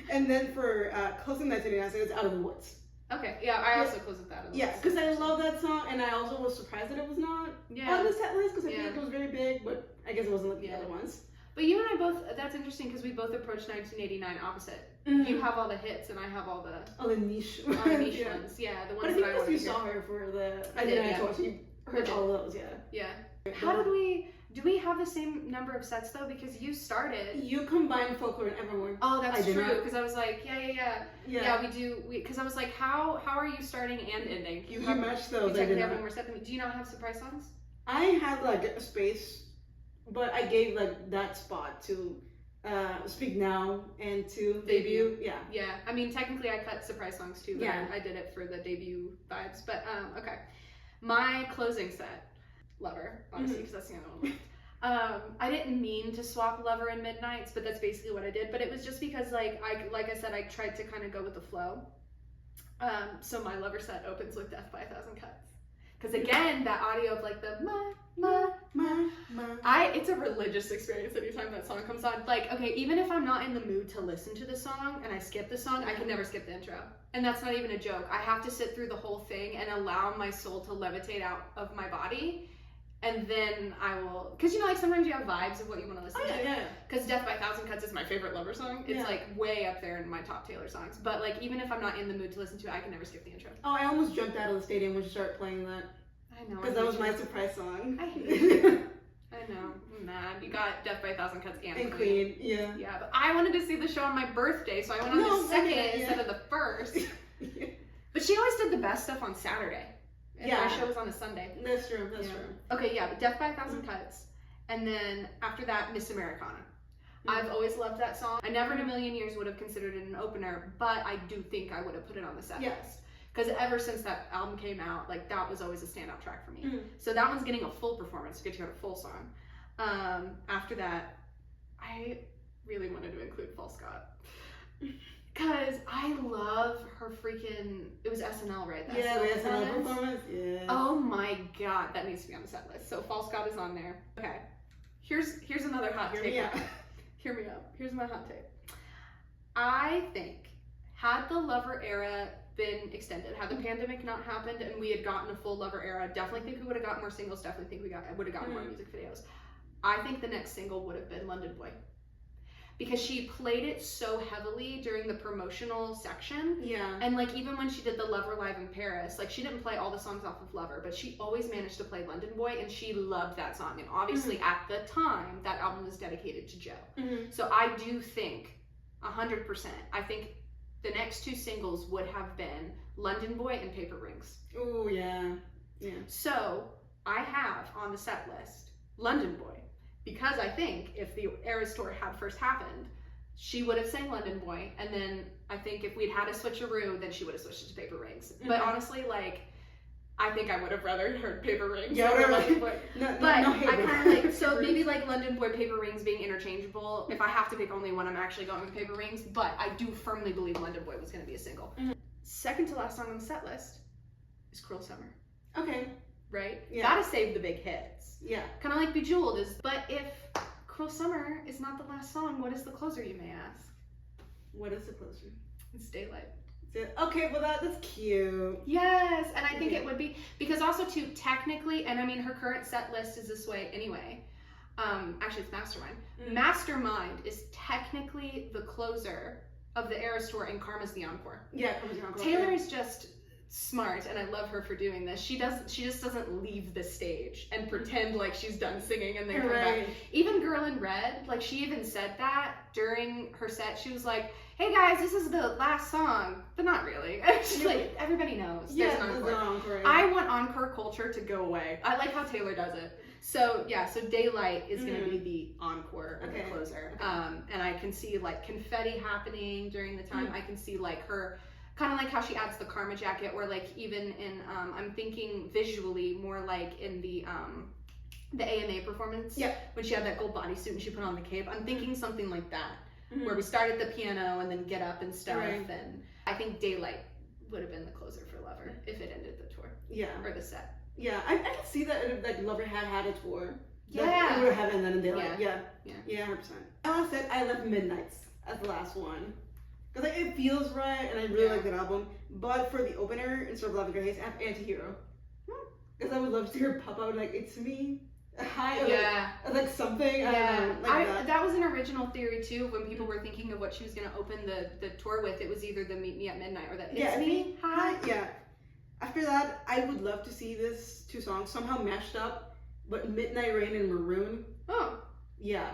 S1: And then for closing 1989, it's Out of the Woods.
S2: Okay, yeah, I also closed with that.
S1: Yeah, because I love that song, and I also was surprised that it was not on the set list, because I think it was very big, but I guess it wasn't like the other ones.
S2: But you and I both, that's interesting, because we both approached 1989 opposite. You have all the hits, and I have all the
S1: niche
S2: ones. Yeah, the ones
S1: but
S2: that I want to
S1: you saw her for the, I did, so you heard all of those, Yeah.
S2: How did we, Do we have the same number of sets though? Because you started.
S1: You combined Folklore and Evermore.
S2: Oh, that's true. Because I was like, yeah, we do. Because I was like, how are you starting and ending?
S1: You matched those.
S2: You technically have one more set than me. Do you not have surprise songs?
S1: I had like a space, but I gave like that spot to Speak Now and to Debut. Yeah.
S2: Yeah. I mean, technically, I cut surprise songs too. But
S1: yeah.
S2: I did it for the debut vibes. But okay. My closing set, Lover, obviously, because that's the other one. I didn't mean to swap Lover and Midnights, but that's basically what I did. But it was just because, like I said, I tried to kind of go with the flow. So my Lover set opens with Death by a Thousand Cuts. Because again, that audio of like the it's a religious experience anytime that song comes on. Like, okay, even if I'm not in the mood to listen to the song and I skip the song, I can never skip the intro. And that's not even a joke. I have to sit through the whole thing and allow my soul to levitate out of my body. And then I will, because you know, like sometimes you have vibes of what you want to listen to.
S1: Yeah.
S2: Because Death by a Thousand Cuts is my favorite Lover song. It's like way up there in my top Taylor songs. But like, even if I'm not in the mood to listen to it, I can never skip the intro.
S1: Oh, I almost jumped out of the stadium when you started playing that.
S2: I know.
S1: Because that was my surprise song.
S2: I hate you. I know. I'm mad. You got Death by a Thousand Cuts and
S1: Queen. Yeah.
S2: Yeah, but I wanted to see the show on my birthday, so I went on the second instead of the first. But she always did the best stuff on Saturday. And my show was on a Sunday.
S1: That's true. That's true.
S2: Okay, yeah, but Death by a Thousand Cuts. And then after that, Miss Americana. I've always loved that song. I never in a million years would have considered it an opener, but I do think I would have put it on the set list. Because ever since that album came out, like that was always a standout track for me. So that one's getting a full performance. You get to hear a full song. After that, I really wanted to include False God. Because I love her freaking, it was SNL, right?
S1: The SNL performance. Yeah.
S2: Oh my god, that needs to be on the set list. So False God is on there. Okay. Here's another hot take. Hear me out. Here's my hot take. I think had the Lover era been extended, had the pandemic not happened and we had gotten a full Lover era, definitely think we would have gotten more singles, definitely think we would have gotten more music videos. I think the next single would have been London Boy. Because she played it so heavily during the promotional section. Yeah. And like even when she did the Lover Live in Paris, like she didn't play all the songs off of Lover, but she always managed to play London Boy and she loved that song. And obviously at the time, that album was dedicated to Joe. So I do think 100%, I think the next two singles would have been London Boy and Paper Rings.
S1: Oh yeah. Yeah.
S2: So I have on the set list London Boy. Because I think if the Eras Tour had first happened, she would have sang London Boy, and then I think if we'd had a switcheroo, then she would have switched it to Paper Rings. But honestly, like, I think I would have rather heard Paper Rings over London Boy. I kind of like, so maybe like London Boy, Paper Rings being interchangeable. If I have to pick only one, I'm actually going with Paper Rings, but I do firmly believe London Boy was going to be a single. Second to last song on the set list is Cruel Summer.
S1: Okay.
S2: Right? Yeah. Gotta save the big hits.
S1: Yeah.
S2: Kind of like Bejeweled is, but if Cruel Summer is not the last song, what is the closer, you may ask?
S1: What is the closer?
S2: It's Daylight.
S1: Okay, well that's cute.
S2: Yes, and I think it would be, because also too, technically, and I mean her current set list is this way anyway. Actually it's Mastermind. Mastermind is technically the closer of the Eras Tour and Karma's the encore.
S1: Yeah, Karma's the encore.
S2: Taylor is just smart, and I love her for doing this. She just doesn't leave the stage and pretend like she's done singing and then come back. Even Girl in Red, like she even said that during her set. She was like, "Hey guys, this is the last song," but not really. She's like, everybody knows there's an encore. I want encore culture to go away. I like how Taylor does it. So yeah, so Daylight is gonna be the encore or the closer. And I can see like confetti happening during the time. I can see like her. Kind of like how she adds the Karma jacket, or like even in, I'm thinking visually more like in the AMA performance, when she had that gold bodysuit and she put on the cape. I'm thinking something like that, where we start at the piano and then get up and stuff. And I think Daylight would have been the closer for Lover if it ended the tour, or the set.
S1: Yeah, I can see that if like Lover had a tour.
S2: Yeah,
S1: it would have happened then in Daylight. Yeah, 100%. I said I left Midnights as the last one. Because like, it feels right, and I really like that album. But for the opener, instead of Love Your Haze, I have Antihero. Because I would love to see her pop out like, "It's me." Hi. Like something. I don't know. Like
S2: that was an original theory too. When people were thinking of what she was going to open the tour with, it was either the Meet Me at Midnight or that It's Me. Hi.
S1: Yeah. After that, I would love to see this two songs somehow mashed up but Midnight Rain and Maroon.
S2: Oh.
S1: Yeah.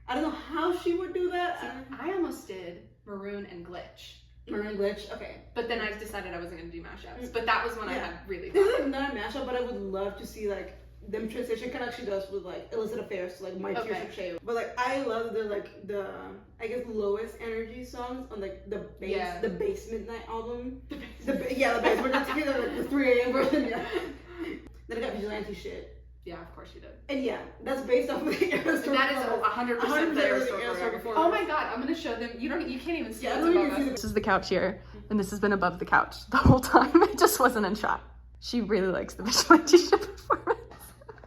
S1: I don't know how she would do that.
S2: See, I almost did Maroon and Glitch.
S1: Maroon Glitch, okay.
S2: But then I decided I wasn't going to do mashups. But that was when I had really
S1: thought. This is not a mashup, but I would love to see, like, them transition kind of like she does with, like, illicit affairs to, like, My Tears of Shame. But, like, I love the, like, the, I guess, lowest energy songs on, like, the bass, the Bass Midnight album. The bass. We're not together, like, the 3 a.m. version, Then I got Vigilante Shit.
S2: Yeah, of course you did.
S1: And yeah, that's based off of the Era Store.
S2: That is 100% the Era Store performance. Oh my god, I'm gonna show them. You can't even see what's above us. This is the couch here, and this has been above the couch the whole time. It just wasn't in shot. She really likes the Vigilante Shit performance.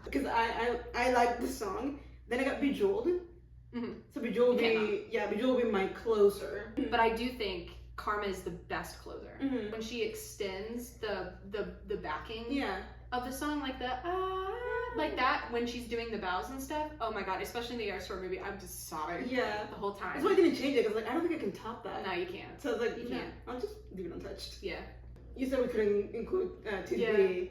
S1: Because I like the song. Then I got Bejeweled. Mm-hmm. So Bejeweled will be my closer.
S2: But I do think Karma is the best closer. Mm-hmm. When she extends the backing of the song, like the like that, when she's doing the bows and stuff, oh my god, especially in the Air Store movie, I'm just sobbing the whole time.
S1: That's why I didn't change it, because like, I don't think I can top that.
S2: No, you can't.
S1: So I was like,
S2: you can't.
S1: I'll just leave it untouched.
S2: Yeah.
S1: You said we couldn't include TTB.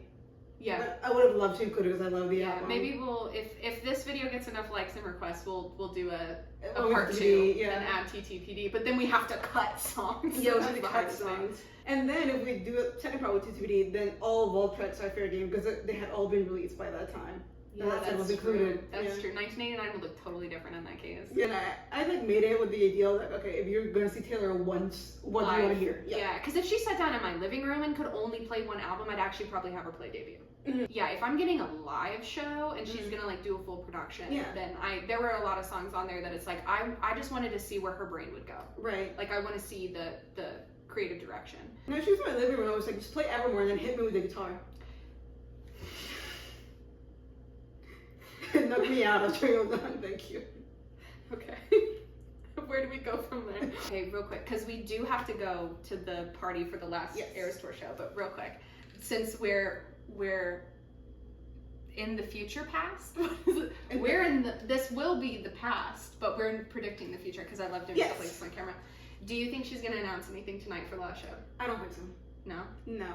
S2: Yeah.
S1: But I would have loved to include it because I love the album.
S2: Maybe we'll, if this video gets enough likes and requests, we'll do a part 2 and add TTPD. But then we have to cut songs.
S1: Yeah, we have to cut songs. And then if we do a second part with TTPD, then all Vault tracks are fair game because they had all been released by that time.
S2: Yeah, that's was included. That's true. 1989 would look totally different in that case.
S1: Yeah, and I like made it with the idea like, okay, if you're gonna see Taylor once, what do you want to hear?
S2: Yeah, because if she sat down in my living room and could only play one album, I'd actually probably have her play debut. Mm-hmm. Yeah, if I'm getting a live show and she's gonna like do a full production, then there were a lot of songs on there that it's like I just wanted to see where her brain would go. Right. Like I want to see the creative direction.
S1: No, she was in my living room. I was like, just play Evermore and then hit me with the guitar. Knock me out. I'll turn you on. Thank you.
S2: Okay. Where do we go from there? Okay, real quick, because we do have to go to the party for the last Eras Tour show. But real quick, since we're in the future past, we're in this will be the past, but we're predicting the future because I love doing stuff like this on camera. Do you think she's gonna announce anything tonight for the last show?
S1: I don't think so.
S2: No.
S1: No.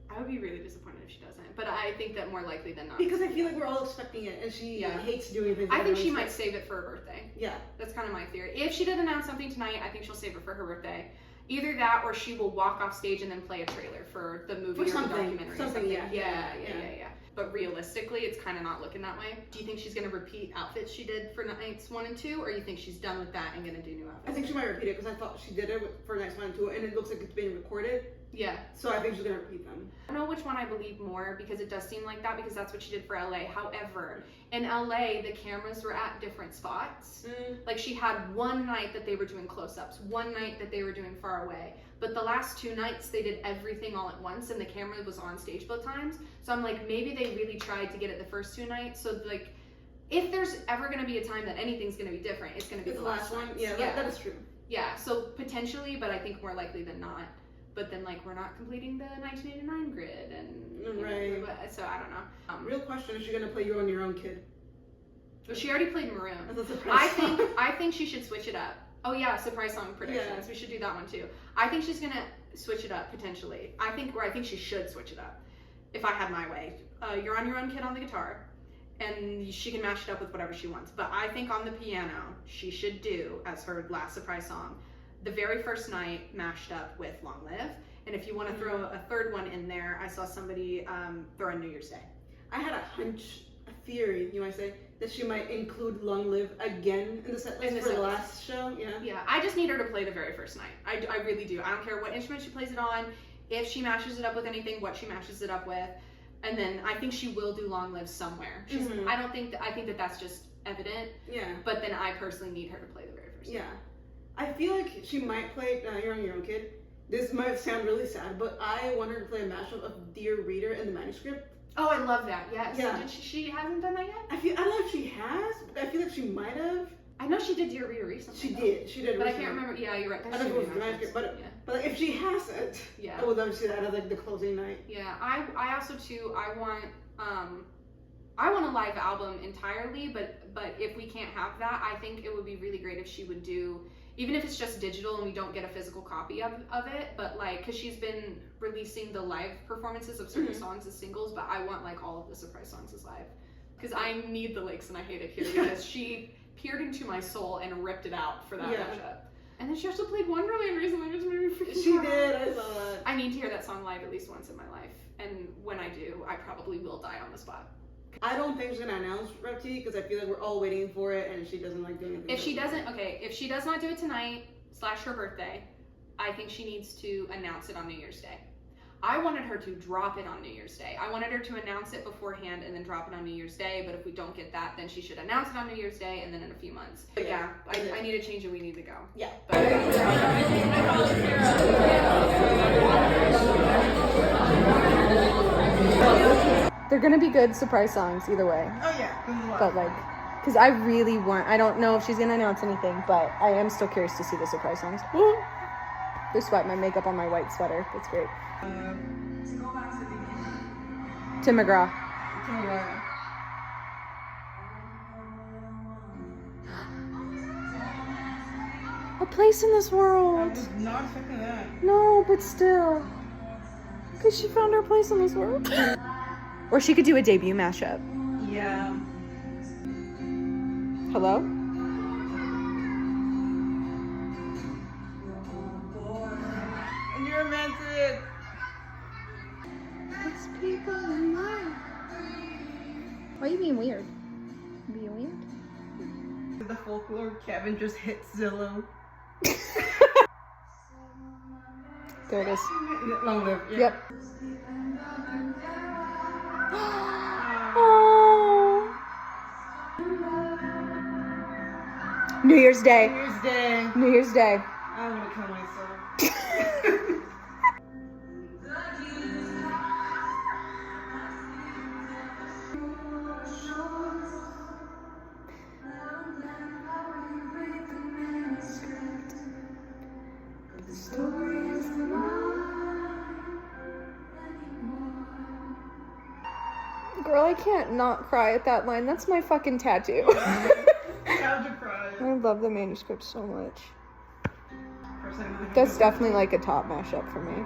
S2: I would be really disappointed if she doesn't, but I think that more likely than not.
S1: Because I feel like we're all expecting it, and she hates doing things.
S2: I think she might save it for her birthday.
S1: Yeah.
S2: That's kind of my theory. If she did announce something tonight, I think she'll save it for her birthday. Either that, or she will walk off stage and then play a trailer for the movie or the documentary. Something. Yeah. But realistically, it's kind of not looking that way. Do you think she's going to repeat outfits she did for nights 1 and 2, or you think she's done with that and going to do new outfits?
S1: I think she might repeat it because I thought she did it for nights 1 and 2, and it looks like it's being recorded.
S2: Yeah.
S1: So I think she's going to repeat them.
S2: I don't know which one I believe more because it does seem like that because that's what she did for LA. However, in LA, the cameras were at different spots. Like she had one night that they were doing close-ups, one night that they were doing far away. But the last 2 nights, they did everything all at once, and the camera was on stage both times. So I'm like, maybe they really tried to get it the first 2 nights. So like, if there's ever going to be a time that anything's going to be different, it's going to be the last one.
S1: Yeah, that is true.
S2: Yeah, so potentially, but I think more likely than not. But then, like, we're not completing the 1989 grid, and
S1: right.
S2: So I don't know.
S1: Real question: is she gonna play You on Your Own, Kid?
S2: Well, she already played Maroon. I think she should switch it up. Oh yeah, surprise song predictions. Yeah. We should do that one too. I think she's gonna switch it up potentially. I think she should switch it up. If I had my way, You're on Your Own, Kid on the guitar, and she can mash it up with whatever she wants. But I think on the piano, she should do as her last surprise song. The very first night mashed up with Long Live, and if you want to throw a third one in there, I saw somebody throw in New Year's Day.
S1: I had a theory, you might say, that she might include Long Live again in the set list for the last show.
S2: Yeah, I just need her to play the very first night. I really do. I don't care what instrument she plays it on, if she mashes it up with anything, what she mashes it up with, and then I think she will do Long Live somewhere. I think that that's just evident. Yeah. But then I personally need her to play the very first night.
S1: I feel like she might play You're on Your Own, Kid. This might sound really sad, but I want her to play a mashup of Dear Reader and the manuscript.
S2: Oh, I love that. Yes. Yeah. Did she hasn't done that yet?
S1: I don't know if she has, but I feel like she might have.
S2: I know she did Dear Reader recently.
S1: She did.
S2: But
S1: recently.
S2: I can't remember. Yeah, you're right.
S1: I don't know if it was the manuscript, but like, if she hasn't, I would love to see that as like the closing night.
S2: Yeah, I also too. I want a live album entirely, but if we can't have that, I think it would be really great if she would do, even if it's just digital and we don't get a physical copy of it, but like, because she's been releasing the live performances of certain songs as singles, but I want like all of the surprise songs as live. because I need the lakes and I hate it here because she peered into my soul and ripped it out for that mashup. And then she also played Wonderland recently, which made me freaking
S1: She
S2: cry.
S1: did, I saw that.
S2: I need to hear that song live at least once in my life, and when I do, I probably will die on the spot.
S1: I don't think she's gonna announce Repti because I feel like we're all waiting for it, and she doesn't like doing anything.
S2: If she doesn't, if she does not do it tonight / her birthday, I think she needs to announce it on New Year's Day. I wanted her to drop it on New Year's Day. I wanted her to announce it beforehand and then drop it on New Year's Day, but if we don't get that, then she should announce it on New Year's Day and then in a few months. But yeah, I need to change and we need to go.
S1: Yeah.
S3: They're gonna be good surprise songs either way.
S1: Oh yeah.
S3: But like, because I really want, I don't know if she's gonna announce anything, but I am still curious to see the surprise songs. There's sweat, my makeup on my white sweater. That's great. Tim McGraw. A Place in This World.
S1: I was not expecting that.
S3: No, but still. Because she found her place in this world. Or she could do a debut mashup.
S1: Yeah.
S3: Hello?
S1: And you're romantic.
S3: It's people in life. Why are you being weird? Being weird?
S1: The folklore Kevin just hit Zillow.
S3: There it is.
S1: Long live. Yeah.
S3: Yep. Oh. New Year's Day.
S1: New Year's Day.
S3: New Year's Day.
S1: I'm gonna kill myself.
S3: Girl, I can't not cry at that line. That's my fucking tattoo.
S1: How'd you cry?
S3: I love the manuscript so much. That's definitely like a top mashup for me.